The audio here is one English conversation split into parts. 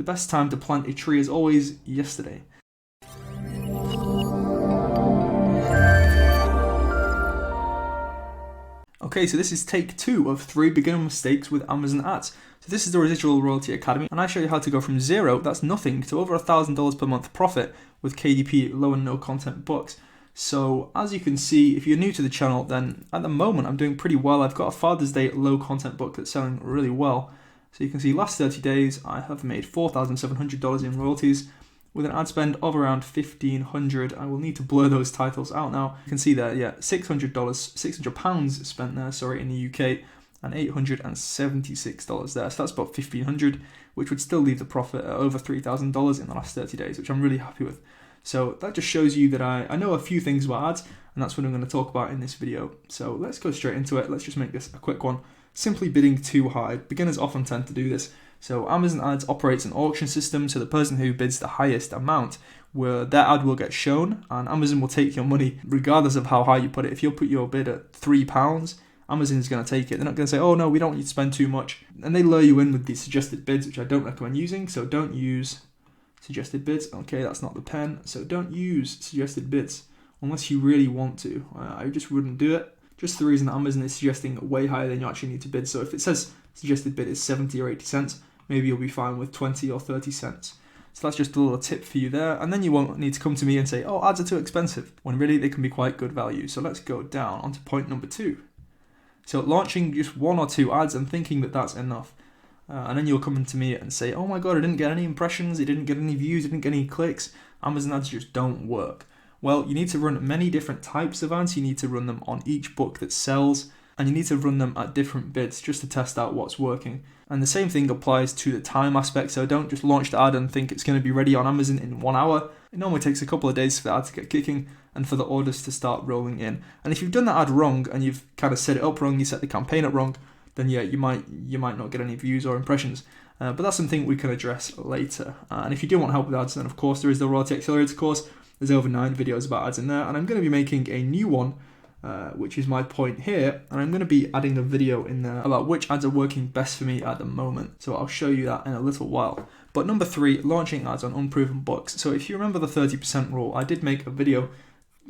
The best time to plant a tree is always yesterday. Okay, so this is take 2 of 3 beginner mistakes with Amazon ads. So this is the Residual Royalty Academy, and I show you how to go from 0, that's nothing, to over $1,000 per month profit with KDP low and no content books. So as you can see, if you're new to the channel, then at the moment I'm doing pretty well. I've got a Father's Day low content book that's selling really well. So you can see last 30 days I have made $4,700 in royalties with an ad spend of around $1,500. I will need to blur those titles out now. You can see there, yeah, £600 spent there, in the UK, and $876 there. So that's about $1,500, which would still leave the profit at over $3,000 in the last 30 days, which I'm really happy with. So that just shows you that I know a few things about ads, and that's what I'm going to talk about in this video. So let's go straight into it. Let's just make this a quick one. Simply bidding too high. Beginners often tend to do this. So Amazon Ads operates an auction system, so the person who bids the highest amount, their ad will get shown, and Amazon will take your money regardless of how high you put it. If you put your bid at £3, Amazon is going to take it. They're not going to say, oh no, we don't want you to spend too much. And they lure you in with these suggested bids, which I don't recommend using, so don't use suggested bids. Okay, that's not the pen, so don't use suggested bids unless you really want to. I just wouldn't do it. Just the reason that Amazon is suggesting way higher than you actually need to bid. So if it says suggested bid is 70 or 80 cents, maybe you'll be fine with 20 or 30 cents. So that's just a little tip for you there. And then you won't need to come to me and say, oh, ads are too expensive, when really they can be quite good value. So let's go down onto point number 2. So launching just 1 or 2 ads and thinking that that's enough. And then you'll come to me and say, oh my God, I didn't get any impressions, I didn't get any views, I didn't get any clicks. Amazon ads just don't work. Well, you need to run many different types of ads. You need to run them on each book that sells, and you need to run them at different bids just to test out what's working. And the same thing applies to the time aspect. So don't just launch the ad and think it's going to be ready on Amazon in 1 hour. It normally takes a couple of days for the ad to get kicking and for the orders to start rolling in. And if you've done that ad wrong and you've kind of set it up wrong, you set the campaign up wrong, then yeah, you might not get any views or impressions. But that's something we can address later. And if you do want help with ads, then of course there is the Royalty Accelerator course. There's over 9 videos about ads in there, and I'm going to be making a new one, which is my point here, and I'm going to be adding a video in there about which ads are working best for me at the moment. So I'll show you that in a little while. But number 3, launching ads on unproven books. So if you remember the 30% rule, I did make a video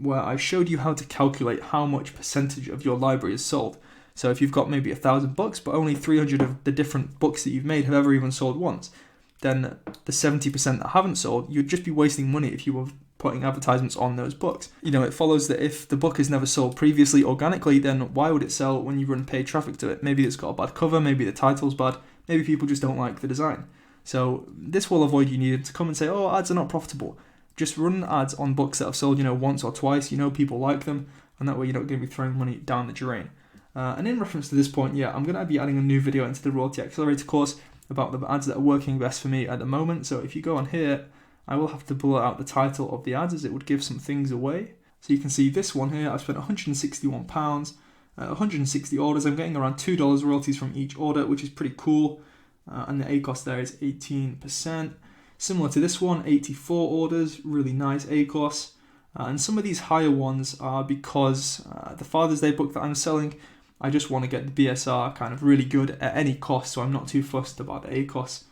where I showed you how to calculate how much percentage of your library is sold. So if you've got maybe 1,000 books, but only 300 of the different books that you've made have ever even sold once, then the 70% that haven't sold, you'd just be wasting money if you were putting advertisements on those books. It follows that if the book has never sold previously organically, then why would it sell when you run paid traffic to it? Maybe it's got a bad cover, maybe the title's bad, maybe people just don't like the design. So this will avoid you needing to come and say, oh, ads are not profitable. Just run ads on books that have sold, once or twice, people like them, and that way you're not going to be throwing money down the drain. And in reference to this point, I'm going to be adding a new video into the Royalty Accelerator course about the ads that are working best for me at the moment. So if you go on here, I will have to blur out the title of the ads as it would give some things away. So you can see this one here, I've spent £161, 160 orders. I'm getting around $2 royalties from each order, which is pretty cool. And the ACOS there is 18%. Similar to this one, 84 orders, really nice ACOS. And some of these higher ones are because the Father's Day book that I'm selling, I just want to get the BSR kind of really good at any cost, so I'm not too fussed about the ACOS.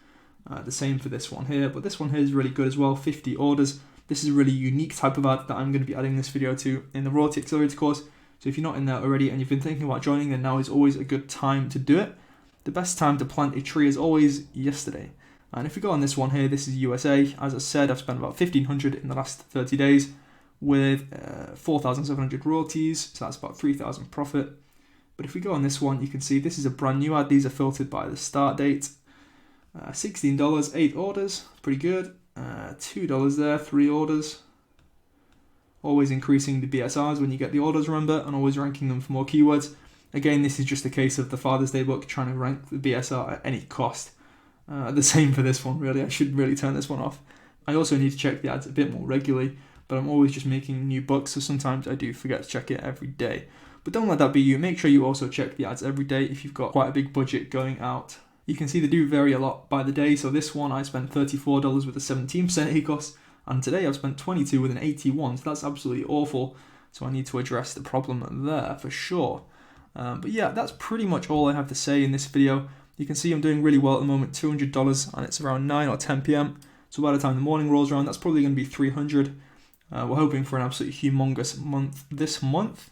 The same for this one here, but this one here is really good as well, 50 orders. This is a really unique type of ad that I'm going to be adding this video to in the Royalty Accelerator course. So if you're not in there already and you've been thinking about joining, then now is always a good time to do it. The best time to plant a tree is always yesterday. And if we go on this one here, this is USA. As I said, I've spent about $1,500 in the last 30 days with 4,700 royalties, so that's about 3,000 profit. But if we go on this one, you can see this is a brand new ad. These are filtered by the start date. $16, 8 orders, pretty good. $2 there, 3 orders. Always increasing the BSRs when you get the orders, remember, and always ranking them for more keywords. Again, this is just a case of the Father's Day book trying to rank the BSR at any cost. The same for this one, really. I should really turn this one off. I also need to check the ads a bit more regularly, but I'm always just making new books, so sometimes I do forget to check it every day. But don't let that be you. Make sure you also check the ads every day if you've got quite a big budget going out. You can see they do vary a lot by the day. So this one, I spent $34 with a 17% ACOS, and today I've spent $22 with an 81. So that's absolutely awful. So I need to address the problem there for sure. But yeah, that's pretty much all I have to say in this video. You can see I'm doing really well at the moment, $200, and it's around 9 or 10 p.m. So by the time the morning rolls around, that's probably going to be 300. We're hoping for an absolutely humongous month this month.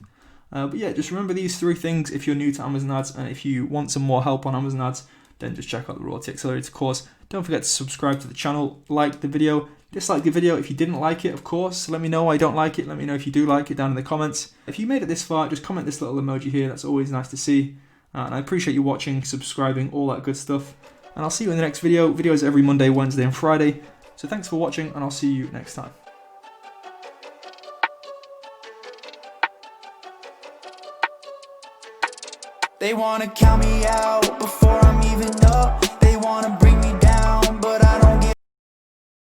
But yeah, just remember these 3 things if you're new to Amazon Ads, and if you want some more help on Amazon Ads, then just check out the Royalty Accelerator course. Don't forget to subscribe to the channel, like the video, dislike the video if you didn't like it, of course. Let me know I don't like it. Let me know if you do like it down in the comments. If you made it this far, just comment this little emoji here. That's always nice to see. And I appreciate you watching, subscribing, all that good stuff. And I'll see you in the next video. Videos every Monday, Wednesday, and Friday. So thanks for watching, and I'll see you next time. They wanna count me out before I'm even up. They wanna